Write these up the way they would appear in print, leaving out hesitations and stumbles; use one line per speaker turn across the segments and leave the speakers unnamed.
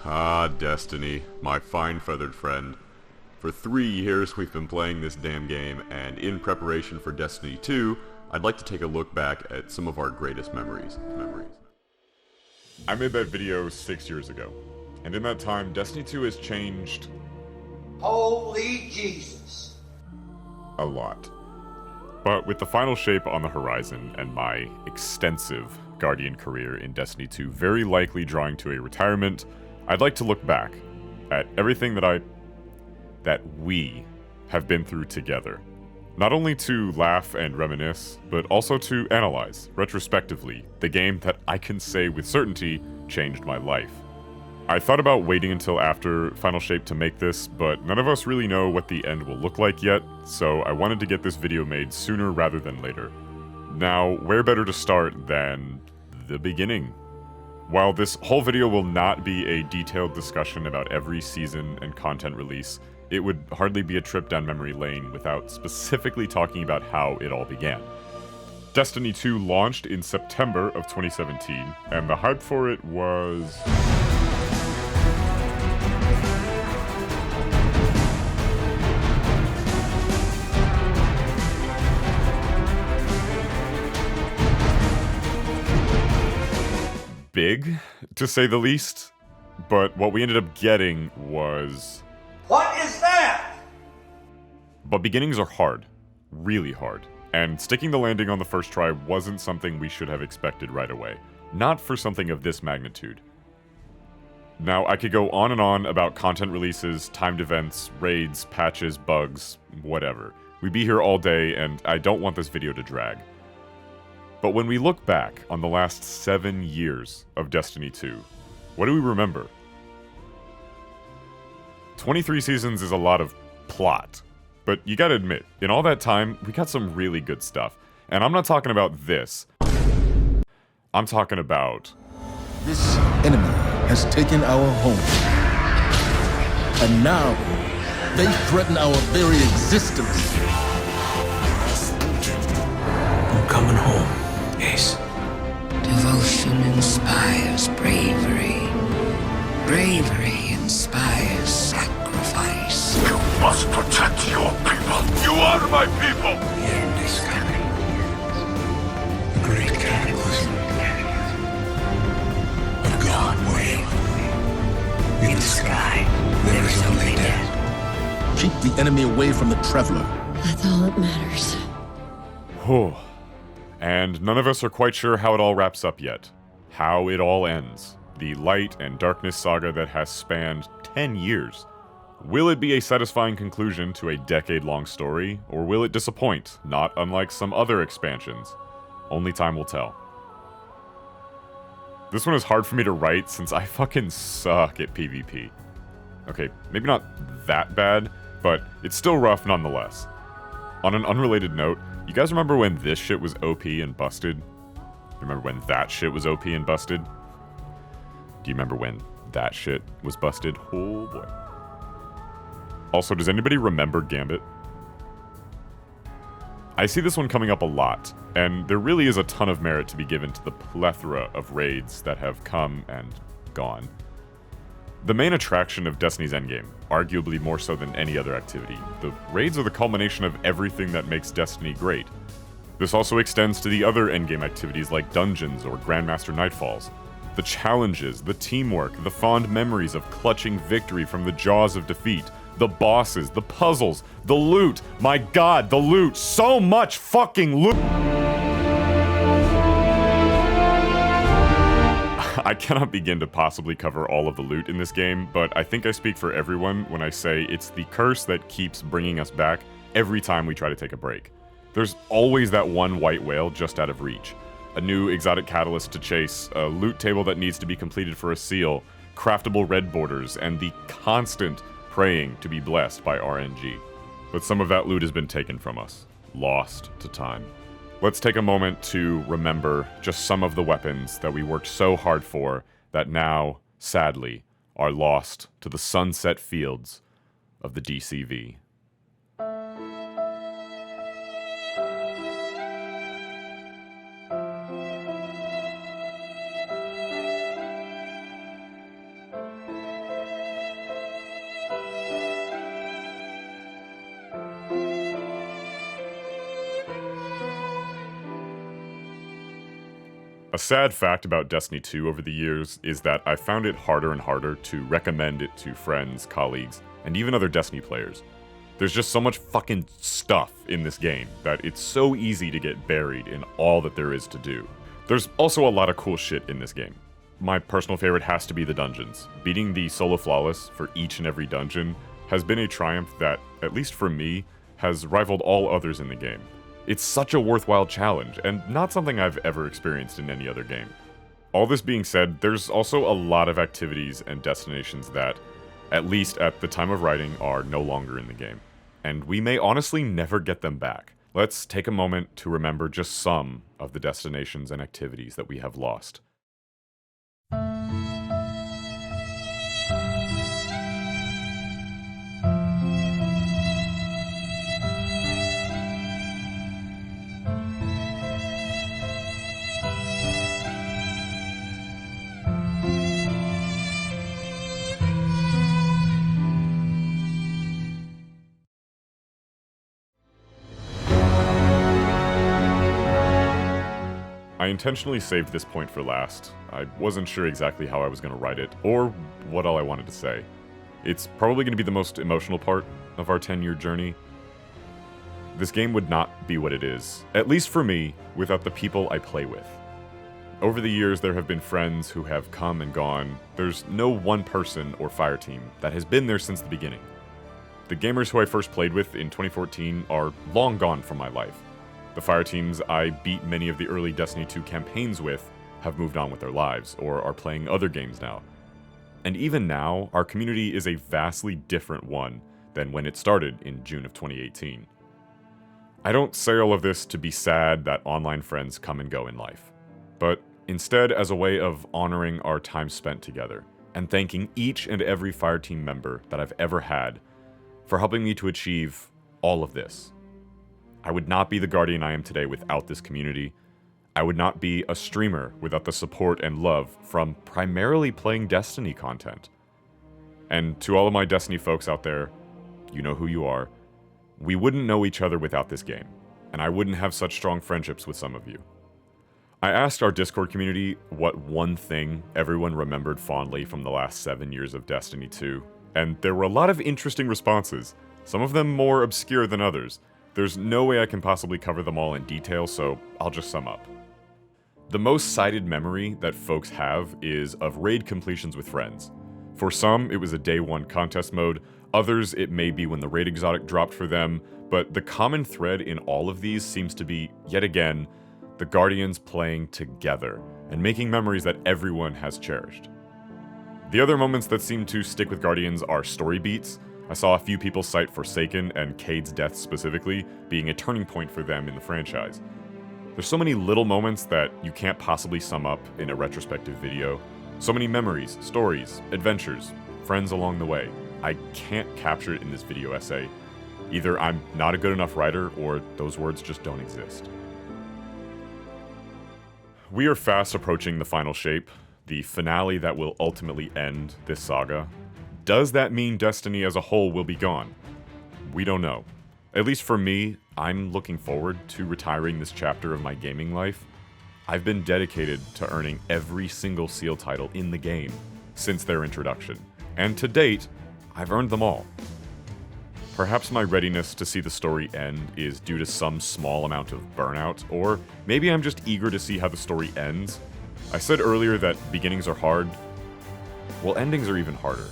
Ah, Destiny, my fine feathered friend. For 3 years we've been playing this damn game, and in preparation for Destiny 2, I'd like to take a look back at some of our greatest memories. I made that video 6 years ago, and in that time, Destiny 2 has changed
Holy Jesus!
a lot. But with the final shape on the horizon and my extensive Guardian career in Destiny 2 very likely drawing to a retirement, I'd like to look back at everything that we have been through together. Not only to laugh and reminisce, but also to analyze, retrospectively, the game that I can say with certainty changed my life. I thought about waiting until after Final Shape to make this, but none of us really know what the end will look like yet, so I wanted to get this video made sooner rather than later. Now, where better to start than the beginning? While this whole video will not be a detailed discussion about every season and content release, it would hardly be a trip down memory lane without specifically talking about how it all began. Destiny 2 launched in September of 2017, and the hype for it was... big, to say the least. But what we ended up getting was...
What is that?
But beginnings are hard. Really hard. And sticking the landing on the first try wasn't something we should have expected right away. Not for something of this magnitude. Now, I could go on and on about content releases, timed events, raids, patches, bugs, whatever. We'd be here all day, and I don't want this video to drag. But when we look back on the last 7 years of Destiny 2, what do we remember? 23 seasons is a lot of plot. But you gotta admit, in all that time, we got some really good stuff. And I'm not talking about this. I'm talking about...
This enemy has taken our home. And now, they threaten our very existence.
I'm coming home. Ace.
Devotion inspires bravery. Bravery inspires sacrifice.
You must protect your people. You are my people.
The end is coming.
The great cataclysm.
A God wave. In the sky, there is only death.
Keep the enemy away from the Traveler.
That's all that matters.
Whew. And none of us are quite sure how it all wraps up yet. How it all ends. The light and darkness saga that has spanned 10 years. Will it be a satisfying conclusion to a decade-long story, or will it disappoint, not unlike some other expansions? Only time will tell. This one is hard for me to write since I fucking suck at PvP. Okay, maybe not that bad, but it's still rough nonetheless. On an unrelated note, you guys remember when this shit was OP and busted? Remember when that shit was OP and busted? Do you remember when that shit was busted? Oh boy. Also, does anybody remember Gambit? I see this one coming up a lot, and there really is a ton of merit to be given to the plethora of raids that have come and gone. The main attraction of Destiny's endgame, arguably more so than any other activity, the raids are the culmination of everything that makes Destiny great. This also extends to the other endgame activities like dungeons or Grandmaster Nightfalls. The challenges, the teamwork, the fond memories of clutching victory from the jaws of defeat, the bosses, the puzzles, the loot, my god, the loot, so much fucking loot! I cannot begin to possibly cover all of the loot in this game, but I think I speak for everyone when I say it's the curse that keeps bringing us back every time we try to take a break. There's always that one white whale just out of reach, a new exotic catalyst to chase, a loot table that needs to be completed for a seal, craftable red borders, and the constant praying to be blessed by RNG. But some of that loot has been taken from us, lost to time. Let's take a moment to remember just some of the weapons that we worked so hard for that now, sadly, are lost to the sunset fields of the DCV. A sad fact about Destiny 2 over the years is that I found it harder and harder to recommend it to friends, colleagues, and even other Destiny players. There's just so much fucking stuff in this game that it's so easy to get buried in all that there is to do. There's also a lot of cool shit in this game. My personal favorite has to be the dungeons. Beating the solo flawless for each and every dungeon has been a triumph that, at least for me, has rivaled all others in the game. It's such a worthwhile challenge, and not something I've ever experienced in any other game. All this being said, there's also a lot of activities and destinations that, at least at the time of writing, are no longer in the game. And we may honestly never get them back. Let's take a moment to remember just some of the destinations and activities that we have lost. I intentionally saved this point for last. I wasn't sure exactly how I was going to write it, or what all I wanted to say. It's probably going to be the most emotional part of our 10-year journey. This game would not be what it is, at least for me, without the people I play with. Over the years, there have been friends who have come and gone. There's no one person or fire team that has been there since the beginning. The gamers who I first played with in 2014 are long gone from my life. The fire teams I beat many of the early Destiny 2 campaigns with have moved on with their lives, or are playing other games now. And even now, our community is a vastly different one than when it started in June of 2018. I don't say all of this to be sad that online friends come and go in life, but instead as a way of honoring our time spent together, and thanking each and every fire team member that I've ever had for helping me to achieve all of this. I would not be the Guardian I am today without this community. I would not be a streamer without the support and love from primarily playing Destiny content. And to all of my Destiny folks out there, you know who you are. We wouldn't know each other without this game, and I wouldn't have such strong friendships with some of you. I asked our Discord community what one thing everyone remembered fondly from the last 7 years of Destiny 2, and there were a lot of interesting responses, some of them more obscure than others. There's no way I can possibly cover them all in detail, so I'll just sum up. The most cited memory that folks have is of raid completions with friends. For some, it was a day one contest mode, others it may be when the raid exotic dropped for them, but the common thread in all of these seems to be, yet again, the Guardians playing together, and making memories that everyone has cherished. The other moments that seem to stick with Guardians are story beats. I saw a few people cite Forsaken and Cade's death specifically being a turning point for them in the franchise. There's so many little moments that you can't possibly sum up in a retrospective video. So many memories, stories, adventures, friends along the way. I can't capture it in this video essay. Either I'm not a good enough writer, or those words just don't exist. We are fast approaching the final shape, the finale that will ultimately end this saga. Does that mean Destiny as a whole will be gone? We don't know. At least for me, I'm looking forward to retiring this chapter of my gaming life. I've been dedicated to earning every single seal title in the game since their introduction, and to date, I've earned them all. Perhaps my readiness to see the story end is due to some small amount of burnout, or maybe I'm just eager to see how the story ends. I said earlier that beginnings are hard. Well, endings are even harder.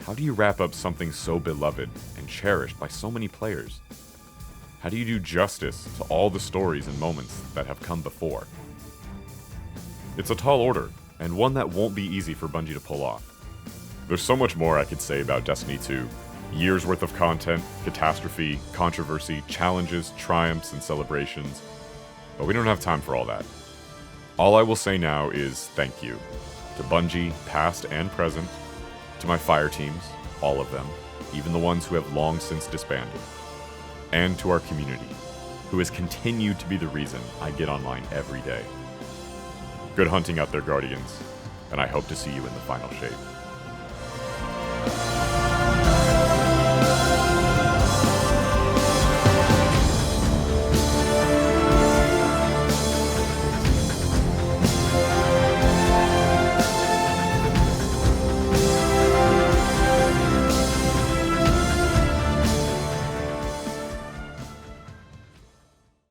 How do you wrap up something so beloved and cherished by so many players? How do you do justice to all the stories and moments that have come before? It's a tall order, and one that won't be easy for Bungie to pull off. There's so much more I could say about Destiny 2. Years worth of content, catastrophe, controversy, challenges, triumphs, and celebrations. But we don't have time for all that. All I will say now is thank you to Bungie, past and present, to my fire teams, all of them, even the ones who have long since disbanded, and to our community, who has continued to be the reason I get online every day. Good hunting out there, Guardians, and I hope to see you in the final shape.